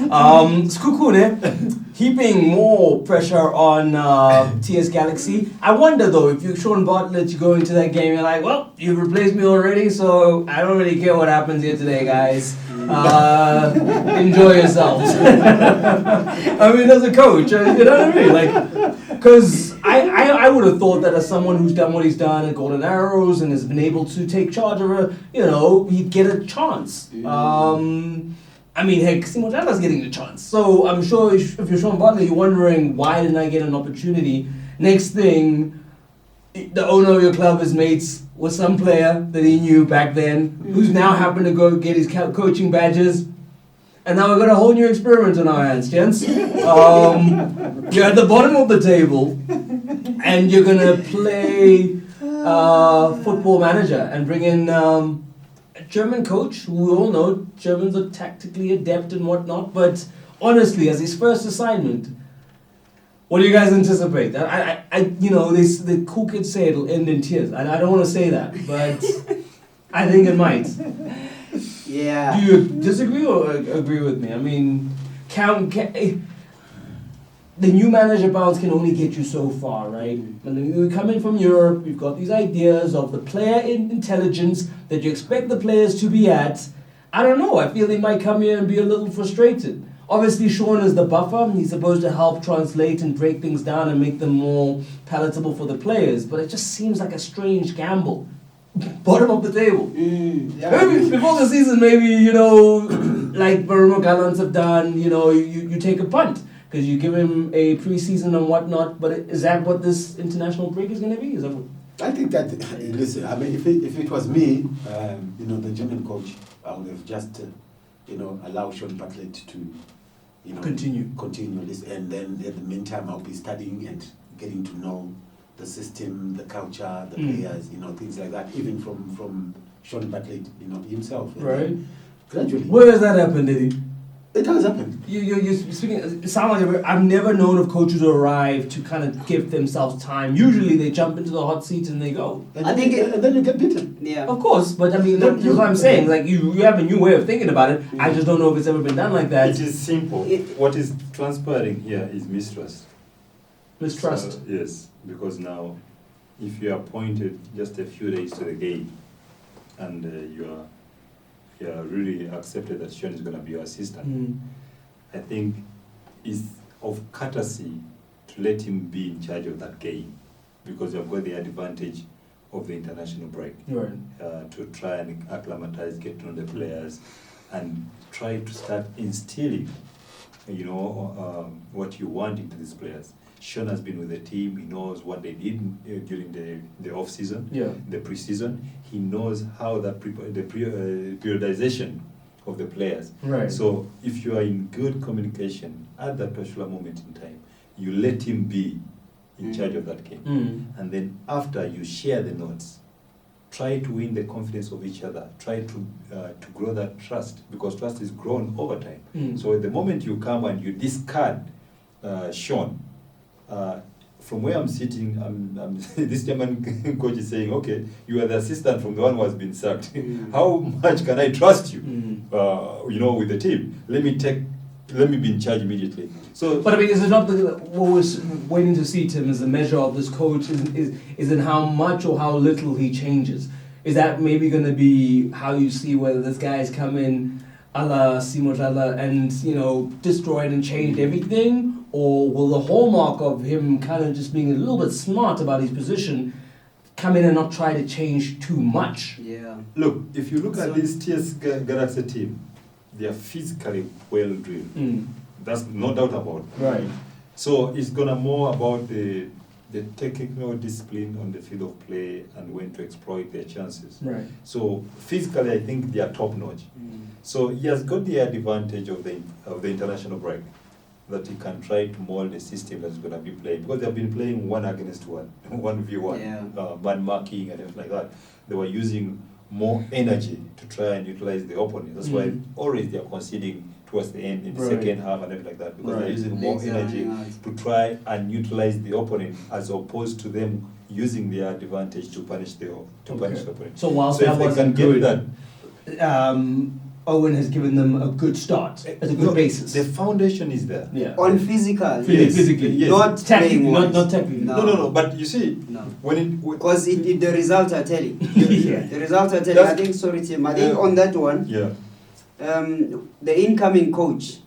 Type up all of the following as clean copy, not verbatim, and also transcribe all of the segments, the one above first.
Sekhukhune, heaping more pressure on TS Galaxy. I wonder though, if you're Sean Bartlett, you go into that game, you're like, well, you've replaced me already, so I don't really care what happens here today, guys. Enjoy yourselves. I mean, as a coach, you know what I mean? Like, because I would have thought that as someone who's done what he's done at Golden Arrows and has been able to take charge of a, he'd get a chance. I mean, heck, Simo Jala's getting the chance. So I'm sure if you're Sean Butler, you're wondering, why didn't I get an opportunity? Next thing, the owner of your club is mates with some player that he knew back then, who's now happened to go get his coaching badges. And now we've got a whole new experiment on our hands, gents. You're at the bottom of the table, and you're going to play football manager and bring in a German coach, who we all know Germans are tactically adept and whatnot. But honestly, as his first assignment, what do you guys anticipate? The cool kids say it'll end in tears. I don't want to say that, but I think it might. Yeah. Do you disagree or agree with me? I mean, the new manager bounce can only get you so far, right? And then you come in from Europe, you've got these ideas of the player intelligence that you expect the players to be at. I don't know, I feel they might come here and be a little frustrated. Obviously, Sean is the buffer. He's supposed to help translate and break things down and make them more palatable for the players, but it just seems like a strange gamble. Bottom of the table. Maybe before the season, like Baroka Gallants have done, you take a punt because you give him a pre-season and whatnot. But is that what this international break is going to be? Is that what? I think that, listen, I mean, if it was me, the German coach, I would have just, allow Sean Bartlett to, continue this, and then in the meantime, I'll be studying and getting to know the system, the culture, the players, things like that, even from Sean Bartlett, himself. Right. Gradually. Where has that happened, Eddie? It has happened. You're speaking. It sounds like I've never known of coaches who arrive to kind of give themselves time. Usually they jump into the hot seat and they go. And then you get beaten. Yeah. Of course, but I mean that's what I'm saying. Like you have a new way of thinking about it. I just don't know if it's ever been done like that. It is simple. What is transpiring here is mistrust. Mistrust. So, yes, because now, if you are appointed just a few days to the game, and you are really accepted that Sean is going to be your assistant, I think it's of courtesy to let him be in charge of that game, because you have got the advantage of the international break, Right. to try and acclimatize, get to know the players, and try to start instilling, what you want into these players. Sean has been with the team. He knows what they did during the off season, the pre-season. He knows how that periodization of the players. Right. So if you are in good communication at that particular moment in time, you let him be in charge of that game, and then after you share the notes, try to win the confidence of each other. Try to grow that trust, because trust is grown over time. So at the moment you come and you discard Sean. From where I'm sitting, this German coach is saying, okay, you are the assistant from the one who has been sacked. How much can I trust you, with the team? Let me be in charge immediately. So, but I mean, is it not what we're waiting to see, Tim, is the measure of this coach is in how much or how little he changes? Is that maybe going to be how you see whether this guy's come in a la Simo Jala and, destroyed and changed everything? Or will the hallmark of him kind of just being a little bit smart about his position come in and not try to change too much? Yeah. Look, if you look at this TS Galaxy team, they are physically well drilled. That's no doubt about it. Right. So it's gonna more about the technical discipline on the field of play and when to exploit their chances. Right. So physically, I think they are top notch. So he has got the advantage of the international break, that he can try to mold the system that's going to be played, because they have been playing 1-against-1, 1v1, man marking and everything like that. They were using more energy to try and utilize the opponent. That's why always they are conceding towards the end, in the second half and everything like that, because they're using more energy to try and utilize the opponent, as opposed to them using their advantage to punish the opponent. So whilst so that if they wasn't can good, get that, Owen has given them a good start, as a good basis. The foundation is there. Yeah. On physical, Physically, yes. not Technically, playing not wise. technically. No. But you see, No. when Because the results are telling. Yeah. The results are telling. That's- I think, sorry Tim, I think Yeah. on that one, yeah, the incoming coach,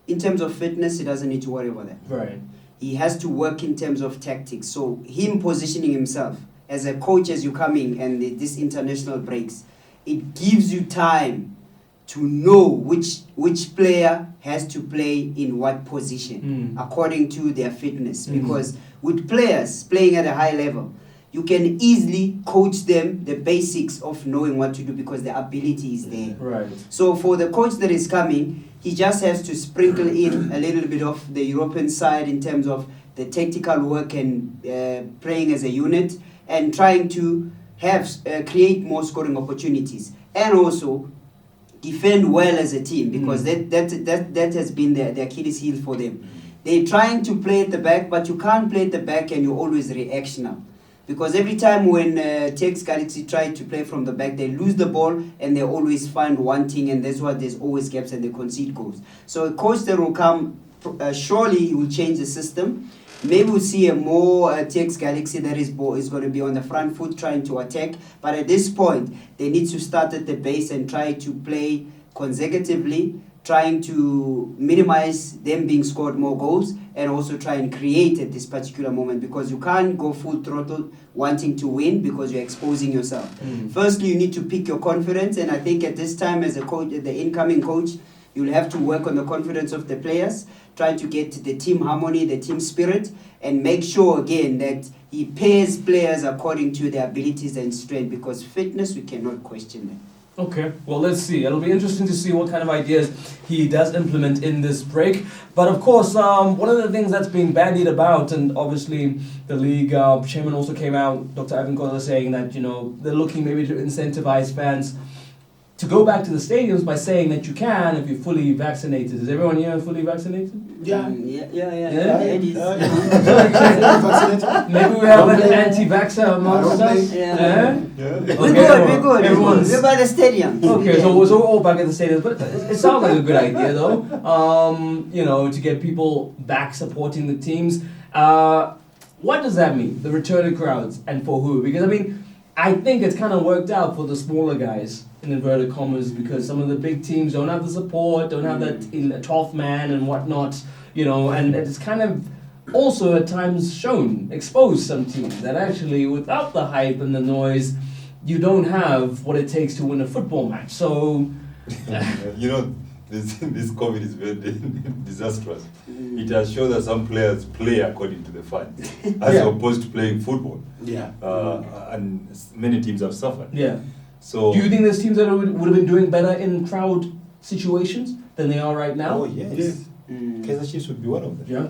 in terms of fitness, he doesn't need to worry about that. Right. He has to work in terms of tactics. So him positioning himself as a coach as you come in and this international breaks, it gives you time to know which player has to play in what position according to their fitness. Because with players playing at a high level, you can easily coach them the basics of knowing what to do because the ability is there. Right. So for the coach that is coming, he just has to sprinkle in a little bit of the European side in terms of the tactical work and playing as a unit and trying to have create more scoring opportunities and also defend well as a team because that has been the Achilles heel for them. They're trying to play at the back, but you can't play at the back and you're always reactional. Because every time when TX Galaxy try to play from the back, they lose the ball and they always find one thing, and that's why there's always gaps and they concede goals. So a coach that will come, surely he will change the system. Maybe we'll see a more TX Galaxy that is going to be on the front foot trying to attack. But at this point, they need to start at the base and try to play consecutively, trying to minimize them being scored more goals and also try and create at this particular moment because you can't go full throttle wanting to win because you're exposing yourself. Firstly, you need to pick your confidence, and I think at this time as a coach, the incoming coach, you'll have to work on the confidence of the players, trying to get the team harmony, the team spirit, and make sure again that he pairs players according to their abilities and strength because fitness, we cannot question that. Okay, well, let's see. It'll be interesting to see what kind of ideas he does implement in this break. But of course, one of the things that's being bandied about, and obviously the league chairman also came out, Dr. Ivan Kola, saying that, they're looking maybe to incentivize fans to go back to the stadiums by saying that you can if you're fully vaccinated. Is everyone here fully vaccinated? Yeah. Maybe we have an anti-vaxxer amongst us. Yeah. Okay, We're good. everyone's- We're by the stadium. Okay, so we're all back at the stadiums, but it sounds like a good idea, though. To get people back supporting the teams. What does that mean? The returning crowds, and for who? Because I think it's kind of worked out for the smaller guys, in inverted commas, because some of the big teams don't have the support, don't have that 12th man and whatnot, and it's kind of also at times exposed some teams that actually, without the hype and the noise, you don't have what it takes to win a football match. So, this COVID is very disastrous. It has shown that some players play according to the fans, as opposed to playing football. Yeah. And many teams have suffered. yeah. So Do you think there's teams that would have been doing better in crowd situations than they are right now? Oh yes. Kaizer Chiefs would be one of them. Yeah.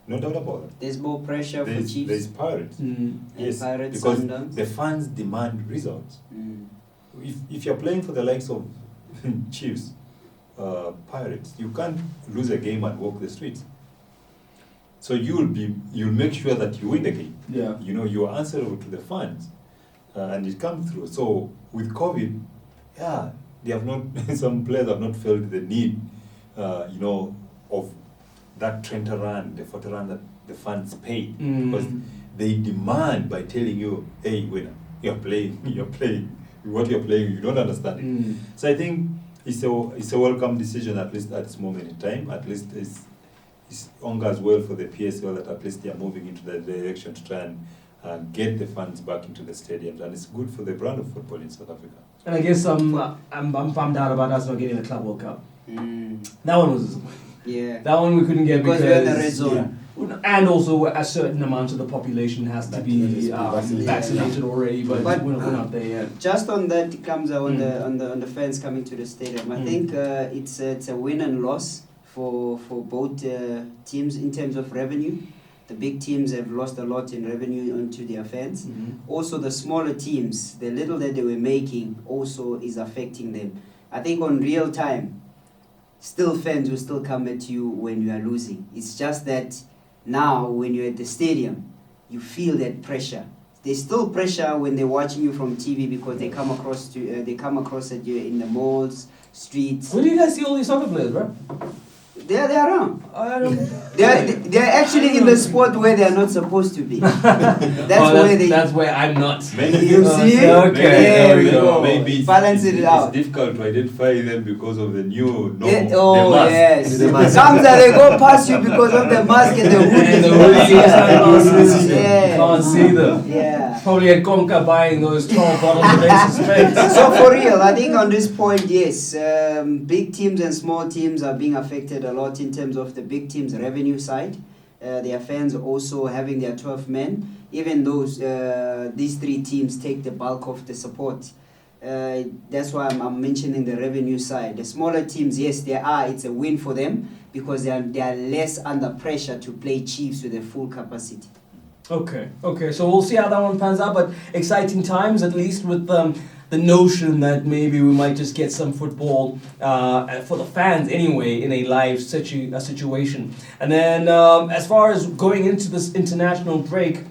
No doubt about it. There's more pressure for There's Chiefs. Pirates. Yes, Pirates, because Sundowns. the fans demand results. If you're playing for the likes of Chiefs, Pirates, you can't lose a game and walk the streets. So you'll make sure that you win the game. Yeah. You're answerable to the fans, and it comes through. So with COVID, they have not. Some players have not felt the need, of that 20 rand, the 40 rand that the fans pay, because they demand by telling you, hey, winner, you're playing, what you're playing, you don't understand it. So I think it's a welcome decision, at least at this moment in time. At least it's augurs well for the PSL that at least they are moving into that direction to try and get the fans back into the stadiums, and it's good for the brand of football in South Africa. And I guess I'm bummed out about us not getting the Club World Cup. That one was disappointing. Yeah. That one we couldn't get Because because we're in the red zone. and also a certain amount of the population has to be vaccinated already, but we're not there yet. Just on that, Kamza, on the fans coming to the stadium, I think it's a win and loss for both teams in terms of revenue. The big teams have lost a lot in revenue onto their fans. Also, the smaller teams, the little that they were making also is affecting them. I think on real time, still fans will still come at you when you are losing. It's just that now when you're at the stadium, you feel that pressure. there's still pressure when they're watching you from TV because they come across at you in the malls, streets. Where do you guys see all these soccer players, bro? They're around. I don't. They're actually in the spot where they are not supposed to be. That's where I'm not. You see? Okay, there we maybe, go. maybe Balance it out. It's difficult to identify them because of the new normal. Oh the mask. yes. The mask. Sometimes they go past you because of the mask and the hoodie. And the hoodie sunglasses. Yeah. Can't see them. Yeah. Probably at Conca buying those 12 bottles of Ace of Spades. So for real, I think on this point, yes, big teams and small teams are being affected a lot in terms of the big teams' revenue side. Their fans also having their 12 men, even though these three teams take the bulk of the support. That's why I'm mentioning the revenue side. The smaller teams, yes, it's a win for them because they are less under pressure to play Chiefs with a full capacity. Okay, so we'll see how that one pans out, but exciting times at least with the notion that maybe we might just get some football for the fans anyway in a live situation. And then as far as going into this international break,